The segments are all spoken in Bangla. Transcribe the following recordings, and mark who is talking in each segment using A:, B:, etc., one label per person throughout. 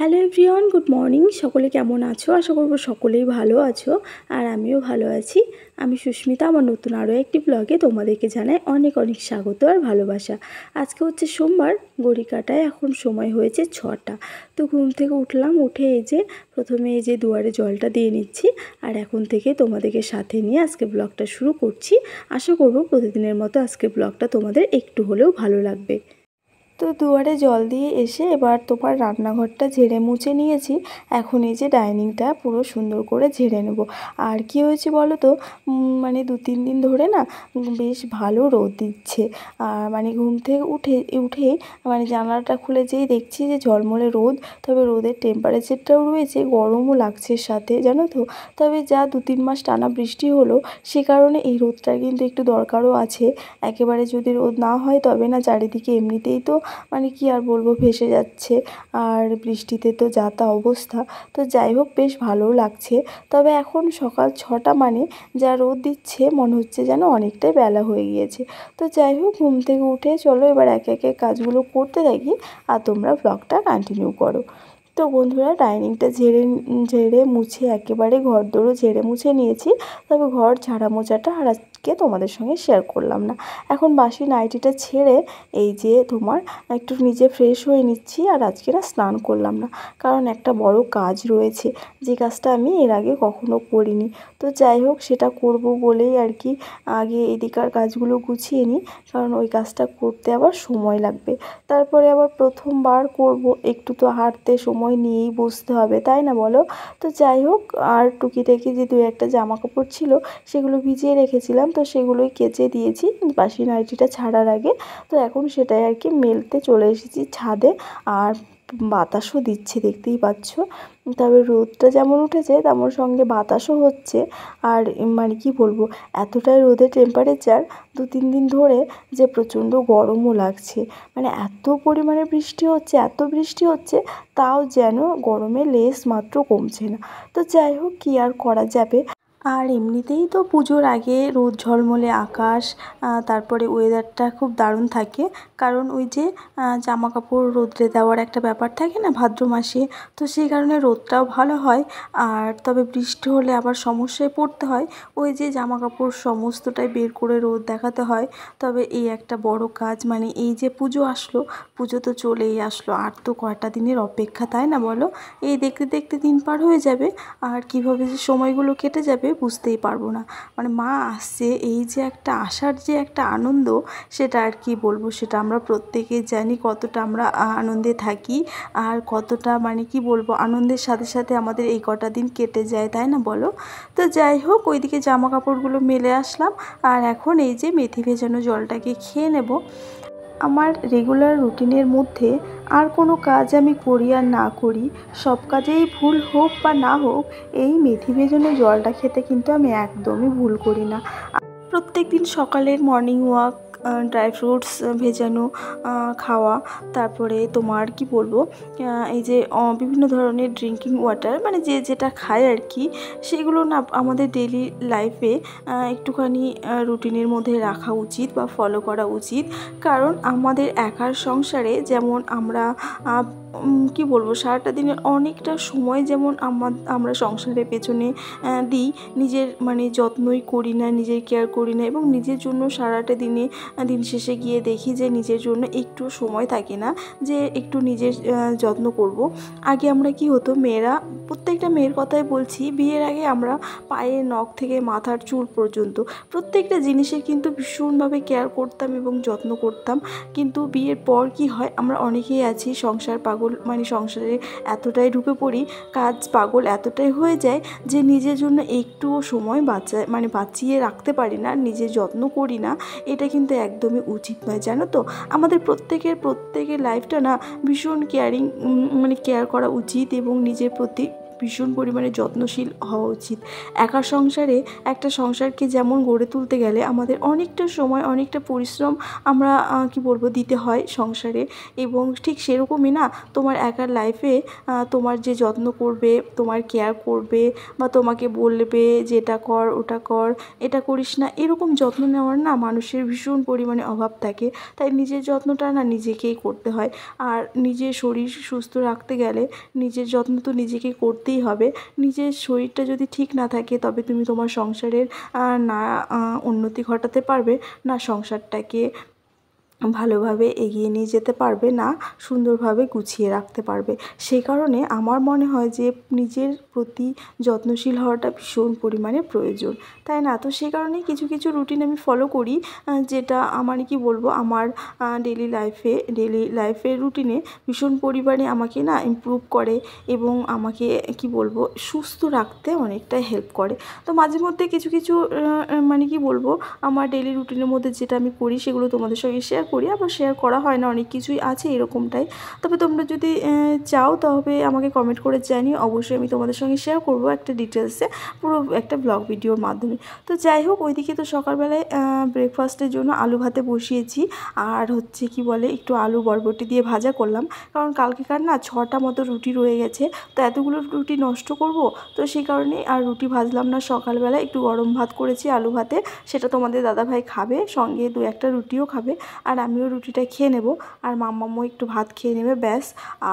A: Hello everyone, good morning. সকলে কেমন আছো? আশা করবো সকলেই ভালো আছো, আর আমিও ভালো আছি। আমি সুস্মিতা। আমার নতুন আরও একটি ব্লগে তোমাদেরকে জানাই অনেক অনেক স্বাগত আর ভালোবাসা। আজকে হচ্ছে সোমবার, ঘড়ি কাটায় এখন সময় হয়েছে 6টা। তো ঘুম থেকে উঠলাম, উঠে এই যে প্রথমে এই যে দুয়ারে জলটা দিয়ে নিচ্ছি, আর এখন থেকে তোমাদেরকে সাথে নিয়ে আজকে ব্লগটা শুরু করছি। আশা করবো প্রতিদিনের মতো আজকে ব্লগটা তোমাদের একটু হলেও ভালো লাগবে। তো দুয়ারে জল দিয়ে এসে এবার তোমার রান্নাঘরটা ঝেড়ে মুছে নিয়েছি। এখন এই যে ডাইনিংটা পুরো সুন্দর করে ঝেড়ে নেব। আর কি হয়েছে বলো তো, মানে 2-3 দিন ধরে না বেশ ভালো রোদ দিচ্ছে। আর মানে ঘুম থেকে উঠেই মানে জানালাটা খুলে যেই দেখছি যে ঝলমলে রোদ, তবে রোদের টেম্পারেচারটাও রয়েছে, গরমও লাগছে সাথে, জানো তো। তবে যা 2-3 মাস টানা বৃষ্টি হলো, সে কারণে এই রোদটার কিন্তু একটু দরকারও আছে। একেবারে যদি রোদ না হয় তবে না চারিদিকে এমনিতেই তো মানে কি আর বলবো, ভেসে যাচ্ছে, আর বৃষ্টিতে তো যা তা অবস্থা। তো যাই হোক, বেশ ভালোও লাগছে। তবে এখন সকাল 6টা মানে যা রোদ দিচ্ছে, মনে হচ্ছে যেন অনেকটাই বেলা হয়ে গিয়েছে। তো যাই হোক, ঘুম থেকে উঠে চলো এবার একে একে কাজগুলো করতে থাকি, আর তোমরা ব্লগটা কন্টিনিউ করো। তো বন্ধুরা, ডাইনিংটা ঝেড়ে মুছে একেবারে ঘরদোরও ঝেড়ে মুছে নিয়েছি। তবে ঘর ঝাড়া মোছাটা আর আজকে তোমাদের সঙ্গে শেয়ার করলাম না। এখন বাসি নাইটিটা ছেড়ে এই যে তোমার একটু নিজে ফ্রেশ হয়ে নিচ্ছি। আর আজকে না স্নান করলাম না, কারণ একটা বড় কাজ রয়েছে, যে কাজটা আমি এর আগে কখনো করিনি। তো যাই হোক, সেটা করব বলেই আর কি আগে এদিকার কাজগুলো গুছিয়ে নিই, কারণ ওই কাজটা করতে আবার সময় লাগবে। তারপরে আবার প্রথমবার করব, একটু তো হাঁটতে সময় নিয়েই বসতে হবে, তাই না বলো? তো যাই হোক, আর টুকিটাকি যে 2-1টা জামা কাপড় ছিল সেগুলো ভিজিয়ে রেখেছিলাম, তো সেগুলোই কেচে দিয়েছি বাসি নাইটিটা ছাড়ার আগে। তো এখন সেটাই আর কি মেলতে চলে এসেছি ছাদে। আর বাতাসও দিচ্ছে, দেখতেই পাচ্ছ। তবে রোদটা যেমন উঠেছে তেমন সঙ্গে বাতাসও হচ্ছে। আর মানে কি বলবো, এতটাই রোদের টেম্পারেচার 2-3 দিন ধরে যে প্রচণ্ড গরমও লাগছে। মানে এত পরিমাণে বৃষ্টি হচ্ছে, এত বৃষ্টি হচ্ছে, তাও যেন গরমে লেশ মাত্র কমছে না। তো যাই হোক, কী আর করা যাবে। আর এমনিতেই তো পুজোর আগে রোদ ঝলমলে আকাশ, তারপরে ওয়েদারটা খুব দারুণ থাকে, কারণ ওই যে জামা কাপড় রোদে দেওয়ার একটা ব্যাপার থাকে না ভাদ্র মাসে, তো সেই কারণে রোদটাও ভালো হয়। আর তবে বৃষ্টি হলে আবার সমস্যায় পড়তে হয়, ওই যে জামা কাপড় সমস্তটাই বের করে রোদ দেখাতে হয়। তবে এই একটা বড় কাজ, মানে এই যে পুজো আসলো, পুজো তো চলেই আসলো, আর তো কয়টা দিনের অপেক্ষা, তাই না বলো? এই দেখতে দেখতে দিন পার হয়ে যাবে, আর কীভাবে যে সময়গুলো কেটে যাবে বুঝতেই পারবো না। মানে মা আসছে, এই যে একটা আসার যে একটা আনন্দ, সেটা আর কি বলবো, সেটা আমরা প্রত্যেকেই জানি কতটা আমরা আনন্দে থাকি, আর কতটা মানে কি বলবো, আনন্দের সাথে সাথে আমাদের এই কটা দিন কেটে যায়, তাই না বলো? তো যাই হোক, ওইদিকে জামা কাপড়গুলো মেলে আসলাম, আর এখন এই যে মেথি ভেজানো জলটাকে খেয়ে নেব। আমার রেগুলার রুটিনের মধ্যে আর কোনো কাজ আমি করি আর না করি, সব কাজেই ভুল হোক বা না হোক, এই মেথি ভেজানো জলটা খেতে কিন্তু আমি একদমই ভুল করি না। প্রত্যেক দিন সকালের মর্নিং ওয়াক, ড্রাই ফ্রুটস ভেজানো খাওয়া, তারপরে তোমার কি বলবো, এই যে বিভিন্ন ধরনের ড্রিঙ্কিং ওয়াটার, মানে যে যেটা খায় আর কি, সেগুলো না আমাদের ডেইলি লাইফে একটুখানি রুটিনের মধ্যে রাখা উচিত বা ফলো করা উচিত। কারণ আমাদের একার সংসারে যেমন আমরা কি বলবো, সারাটা দিনের অনেকটা সময় যেমন আমরা সংসারের পেছনে দিই, নিজের মানে যত্নই করি না, নিজের কেয়ার করি না, এবং নিজের জন্য সারাটা দিন শেষে গিয়ে দেখি যে নিজের জন্য একটু সময় থাকে না, যে একটু নিজের যত্ন করব। আগে আমরা কি হতো, মেয়েরা, প্রত্যেকটা মেয়ের কথাই বলছি, বিয়ের আগে আমরা পায়ের নখ থেকে মাথার চুল পর্যন্ত প্রত্যেকটা জিনিসের কিন্তু ভীষণভাবে কেয়ার করতাম এবং যত্ন করতাম। কিন্তু বিয়ের পর কি হয়, আমরা অনেকেই আছি সংসার পাগল, মানে সংসারে এতটাই ঢুকে পড়ি, কাজ পাগল এতটাই হয়ে যায় যে নিজের জন্য একটুও সময় বাঁচিয়ে রাখতে পারি না, নিজের যত্ন করি না। এটা কিন্তু একদমই উচিত নয়, জানো তো। আমাদের প্রত্যেকের লাইফটা না ভীষণ কেয়ারিং, মানে কেয়ার করা উচিত, এবং নিজের প্রতি ভীষণ পরিমাণে যত্নশীল হওয়া উচিত। একা সংসারে একটা সংসারকে যেমন গড়ে তুলতে গেলে আমাদের অনেকটা সময় অনেকটা পরিশ্রম আমরা কি বলবো দিতে হয় সংসারে, এবং ঠিক সেরকমই না তোমার একার লাইফে তোমার যে যত্ন করবে, তোমার কেয়ার করবে বা তোমাকে বলবে যে এটা কর ওটা কর, এটা করিস না, এরকম যত্ন নেওয়ার না মানুষের ভীষণ পরিমাণে অভাব থাকে। তাই নিজের যত্নটা না নিজেকেই করতে হয়। আর নিজের শরীর সুস্থ রাখতে গেলে নিজের যত্ন তো নিজেকে করতেই হবে। নিজের শরীরটা যদি ঠিক না থাকে তবে তুমি তোমার সংসারের না উন্নতি ঘটাতে পারবে, না সংসারটাকে ভালোভাবে এগিয়ে নিয়ে যেতে পারবে, না সুন্দরভাবে গুছিয়ে রাখতে পারবে। সেই কারণে আমার মনে হয় যে নিজের প্রতি যত্নশীল হওয়াটা ভীষণ পরিমাণে প্রয়োজন, তাই না? তো সেই কারণেই কিছু কিছু রুটিন আমি ফলো করি, যেটা আমার কি বলবো আমার ডেলি লাইফের রুটিনে ভীষণ পরিমাণে আমাকে না ইমপ্রুভ করে এবং আমাকে কি বলবো সুস্থ রাখতে অনেকটাই হেল্প করে। তো মাঝে মধ্যে কিছু কিছু মানে কি বলবো আমার ডেলি রুটিনের মধ্যে যেটা আমি করি সেগুলো তোমাদের সঙ্গে শেয়ার করি, আবার শেয়ার করা হয় না, অনেক কিছুই আছে এরকমটাই। তবে তোমরা যদি চাও তবে আমাকে কমেন্ট করে জানিও, অবশ্যই আমি তোমাদের সঙ্গে শেয়ার করবো একটা ডিটেলসে পুরো একটা ব্লগ ভিডিওর মাধ্যমে। তো যাই হোক, ওইদিকে তো সকালবেলায় ব্রেকফাস্টের জন্য আলু ভাতে বসিয়েছি, আর হচ্ছে কি বলে একটু আলু বরবটি দিয়ে ভাজা করলাম, কারণ কালকেকার না 6টা মতো রুটি রয়ে গেছে, তো এতগুলো রুটি নষ্ট করব, তো সেই কারণে আর রুটি ভাজলাম না। সকালবেলা একটু গরম ভাত করেছি আলু ভাতে, সেটা তোমাদের দাদাভাই খাবে, সঙ্গে 2-1টা রুটিও খাবে, আর আমিও রুটিটা খেয়ে নেব, আর মাম্মামও একটু ভাত খেয়ে নেবে, ব্যাস।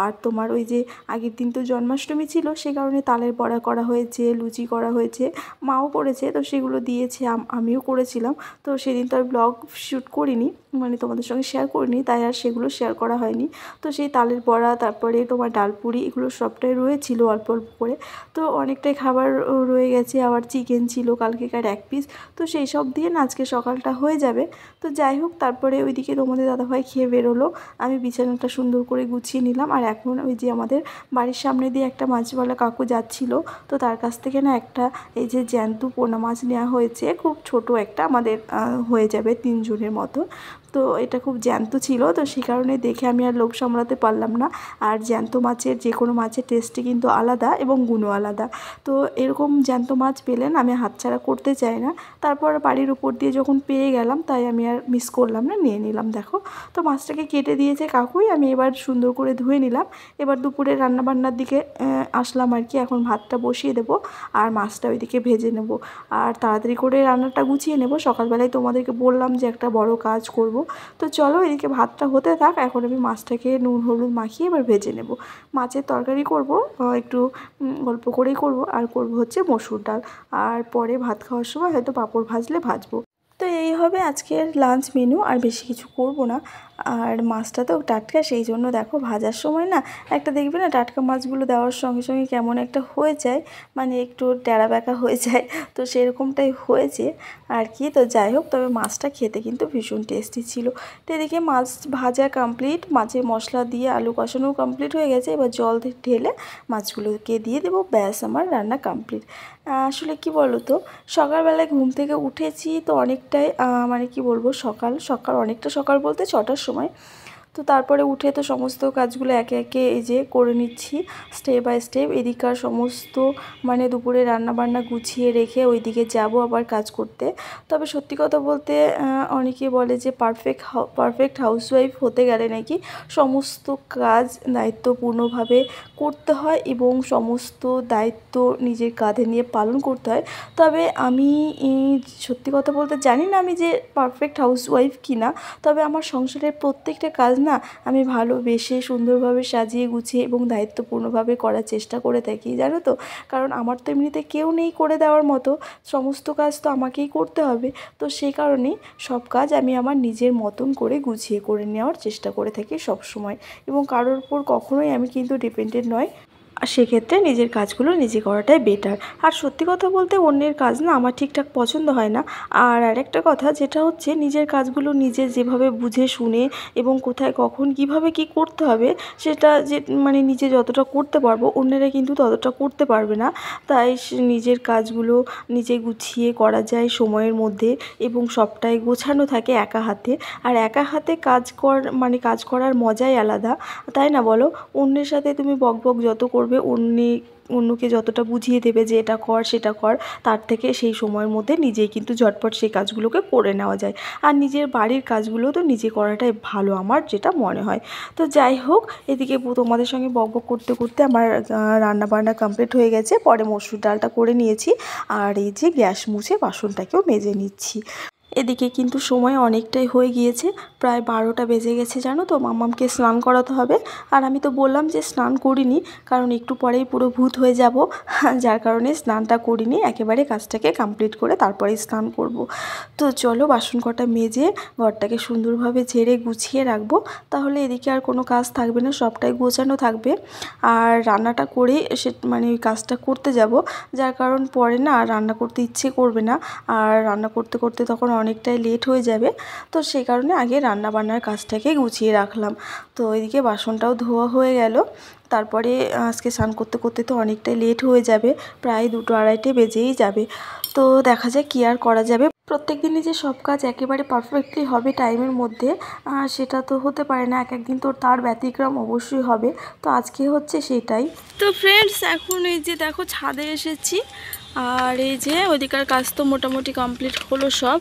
A: আর তোমার ওই যে আগের দিন তো জন্মাষ্টমী ছিল, সেই কারণে তালের বড়া করা হয়েছে, লুচি করা হয়েছে, মাও করেছে, তো সেগুলো দিয়েছে, আমিও করেছিলাম। তো সেদিন তো আর ব্লগ শ্যুট করিনি, মানে তোমাদের সঙ্গে শেয়ার করিনি, তাই আর সেগুলো শেয়ার করা হয়নি। তো সেই তালের বড়া, তারপরে তোমার ডালপুরি, এগুলো সবটাই রয়েছিল অল্প অল্প করে, তো অনেকটাই খাবার রয়ে গেছে। আবার চিকেন ছিল কালকেকার 1 পিস, তো সেই সব দিয়ে না আজকে সকালটা হয়ে যাবে। তো যাই হোক, তারপরে ওইদিকে তোমাদের দাদাভাই খেয়ে বেরোলো, আমি বিছানাটা সুন্দর করে গুছিয়ে নিলাম। আর এখন ওই যে আমাদের বাড়ির সামনে দিয়ে একটা মাছওয়ালা কাকু যাচ্ছিল, তো তার কাছ থেকে না একটা এই যে জ্যান্ত পোনা মাছ নেওয়া হয়েছে, খুব ছোট একটা, আমাদের হয়ে যাবে 3 জনের মতো। তো এটা খুব জ্যান্ত ছিল, তো সেই কারণে দেখে আমি আর লোভ সামলাতে পারলাম না। আর জ্যান্ত মাছের যে কোনো মাছের টেস্টই কিন্তু আলাদা এবং গুণও আলাদা। তো এরকম জ্যান্ত মাছ পেলে না আমি হাতছাড়া করতে চাই না। তারপর বাড়ির উপর দিয়ে যখন পেয়ে গেলাম, তাই আমি আর মিস করলাম না, নিয়ে নিলাম। দেখো, তো মাছটাকে কেটে দিয়েছে কাকুই, আমি এবার সুন্দর করে ধুয়ে নিলাম। এবার দুপুরে রান্নাবান্নার দিকে আসলাম আর কি। এখন ভাতটা বসিয়ে দেবো আর মাছটা ওইদিকে ভেজে নেব, আর তাড়াতাড়ি করে রান্নাটা গুছিয়ে নেব। সকালবেলায় তোমাদেরকে বললাম যে একটা বড় কাজ করব। তো চলো, এদিকে ভাতটা হতে থাক, এখন আমি মাছটাকে নুন হলুদ মাখিয়ে এবার ভেজে নেব। মাছের তরকারি করব, একটু অল্প করেই করব, আর করব হচ্ছে মসুর ডাল, আর পরে ভাত খাওয়ার সময় হয়তো পাঁপড় ভাজলে ভাজবো। তো এই হবে আজকের লাঞ্চ মেনু, আর বেশি কিছু করব না। আর মাছটা তো টাটকা, সেই জন্য দেখো ভাজার সময় না একটা দেখবে না টাটকা মাছগুলো দেওয়ার সঙ্গে সঙ্গে কেমন একটা হয়ে যায়, মানে একটু ট্যাড়া ব্যাকা হয়ে যায়, তো সেরকমটাই হয়েছে আর কি। তো যাই হোক, তবে মাছটা খেতে কিন্তু ভীষণ টেস্টি ছিল। তো এদিকে মাছ ভাজা কমপ্লিট, মাছের মশলা দিয়ে আলু কষানোও কমপ্লিট হয়ে গেছে। এবার জল ঢেলে মাছগুলোকে দিয়ে দেবো, ব্যাস আমার রান্না কমপ্লিট। আসলে কি বলো তো, সকালবেলায় ঘুম থেকে উঠেছি তো অনেকটাই মানে কি বলবো সকাল সকাল, অনেকটা সকাল বলতে 6টার সময়। তো তারপরে উঠে তো সমস্ত কাজগুলো একে একে এই যে করে নিচ্ছি স্টেপ বাই স্টেপ। এদিককার সমস্ত মানে দুপুরে রান্নাবান্না গুছিয়ে রেখে ওইদিকে যাব আবার কাজ করতে। তবে সত্যি কথা বলতে অনেকে বলে যে পারফেক্ট হাউসওয়াইফ হতে গেলে নাকি সমস্ত কাজ দায়িত্বপূর্ণভাবে করতে হয় এবং সমস্ত দায়িত্ব নিজের কাঁধে নিয়ে পালন করতে হয়। তবে আমি সত্যি কথা বলতে জানি না আমি যে পারফেক্ট হাউসওয়াইফ কিনা, তবে আমার সংসারের প্রত্যেকটা কাজ না আমি ভালোবেসে সুন্দরভাবে সাজিয়ে গুছিয়ে এবং দায়িত্বপূর্ণভাবে করার চেষ্টা করে থাকি, জানো তো। কারণ আমার তো এমনিতে কেউ নেই করে দেওয়ার মতো, সমস্ত কাজ তো আমাকেই করতে হবে। তো সেই কারণেই সব কাজ আমি আমার নিজের মতন করে গুছিয়ে করে নেওয়ার চেষ্টা করে থাকি সব সময়, এবং কারোর উপর কখনোই আমি কিন্তু ডিপেন্ডেন্ট নয়। আর সেক্ষেত্রে নিজের কাজগুলো নিজে করাটাই বেটার। আর সত্যি কথা বলতে অন্যের কাজ না আমার ঠিকঠাক পছন্দ হয় না। আর আরেকটা কথা যেটা হচ্ছে, নিজের কাজগুলো নিজে যেভাবে বুঝে শুনে এবং কোথায় কখন কিভাবে কি করতে হবে সেটা যে মানে নিজে যতটা করতে পারবো অন্যেরা কিন্তু ততটা করতে পারবে না। তাই নিজের কাজগুলো নিজে গুছিয়ে করা যায় সময়ের মধ্যে, এবং সবটাই গোছানো থাকে একা হাতে। আর একা হাতে কাজ করার মজাই আলাদা, তাই না বলো? অন্যের সাথে তুমি বকবক যত করবে, অন্যে অন্যকে যতটা বুঝিয়ে দেবে যে এটা কর সেটা কর, তার থেকে সেই সময়ের মধ্যে নিজেই কিন্তু ঝটপট সেই কাজগুলোকে করে নেওয়া যায়। আর নিজের বাড়ির কাজগুলো তো নিজে করাটাই ভালো, আমার যেটা মনে হয়। তো যাই হোক, এদিকে তোমাদের সঙ্গে বকবক করতে করতে আমার রান্না বান্না কমপ্লিট হয়ে গেছে। পরে মসুর ডালটা করে নিয়েছি, আর এই যে গ্যাস মুছে বাসনটাকেও মেজে নিচ্ছি। এদিকে কিন্তু সময় অনেকটাই হয়ে গিয়েছে, প্রায় 12টা বেজে গেছে জানো তো। মাম্মামকে স্নান করাতে হবে, আর আমি তো বললাম যে স্নান করিনি, কারণ একটু পরেই পুরো ভূত হয়ে যাব, যার কারণে স্নানটা করিনি, একেবারে কাজটাকে কমপ্লিট করে তারপরেই স্নান করব। তো চলো বাসন কটা মেজে ঘরটাকে সুন্দরভাবে ঝেড়ে গুছিয়ে রাখবো, তাহলে এদিকে আর কোনো কাজ থাকবে না, সবটাই গোছানো থাকবে। আর রান্নাটা করে মানে ওই কাজটা করতে যাব, যার কারণ পরে না আর রান্না করতে ইচ্ছে করবে না, আর রান্না করতে করতে তখন অনেকটাই লেট হয়ে যাবে। তো সেই কারণে আগে রান্না বান্নার কাজটাকে গুছিয়ে রাখলাম। তো এদিকে বাসনটাও ধোয়া হয়ে গেল। তারপরে আজকে স্নান করতে করতে তো অনেকটাই লেট হয়ে যাবে, প্রায় 2-2:30 বেজেই যাবে। তো দেখা যায় কী আর করা যাবে, প্রত্যেক দিনই যে সব কাজ একেবারে পারফেক্টলি হবে টাইমের মধ্যে সেটা তো হতে পারে না, এক একদিন তো তার ব্যতিক্রম অবশ্যই হবে। তো আজকে হচ্ছে সেটাই। তো ফ্রেন্ডস, এখন এই যে দেখো ছাদে এসেছি, আর এই যে ওইদিকার কাজ তো মোটামুটি কমপ্লিট হলো, সব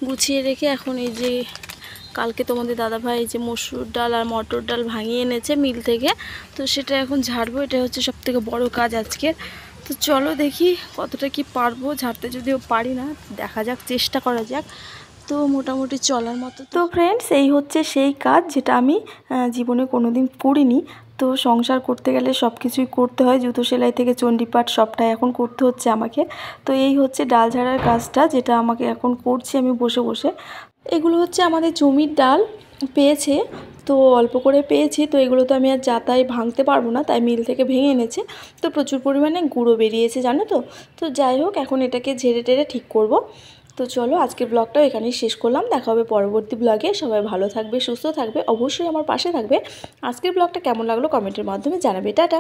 A: গুছিয়ে রেখে এখন এই যে কালকে তোমাদের দাদাভাই এই যে মসুর ডাল আর মটর ডাল ভাঙিয়ে এনেছে মিল থেকে, তো সেটা এখন ঝাড়বো। এটা হচ্ছে সবথেকে বড় কাজ আজকের। তো চলো দেখি কতটা কি পারবো ঝাড়তে, যদিও পারি না, দেখা যাক, চেষ্টা করা যাক। তো মোটামুটি চলার মতো। তো ফ্রেন্ডস, এই হচ্ছে সেই কাজ যেটা আমি জীবনে কোনো দিন করিনি। তো সংসার করতে গেলে সব কিছুই করতে হয়, জুতো সেলাই থেকে চণ্ডীপাঠ সবটাই এখন করতে হচ্ছে আমাকে। তো এই হচ্ছে ডাল ঝাড়ার কাজটা, যেটা আমাকে এখন করছি আমি বসে বসে। এগুলো হচ্ছে আমাদের জমির ডাল পেয়েছে, তো অল্প করে পেয়েছি, তো এগুলো তো আমি আর যাতাই ভাঙতে পারবো না, তাই মিল থেকে ভেঙে এনেছে। তো প্রচুর পরিমাণে গুঁড়ো বেরিয়েছে জানো তো। তো যাই হোক, এখন এটাকে ঝেড়ে টেড়ে ঠিক করব। তো চলো আজকের ব্লগটাও এখানেই শেষ করলাম, দেখা হবে পরবর্তী ব্লগে। সবাই ভালো থাকবে, সুস্থ থাকবে, অবশ্যই আমার পাশে থাকবে। আজকের ব্লগটা কেমন লাগলো কমেন্টের মাধ্যমে জানাবে। টাটা।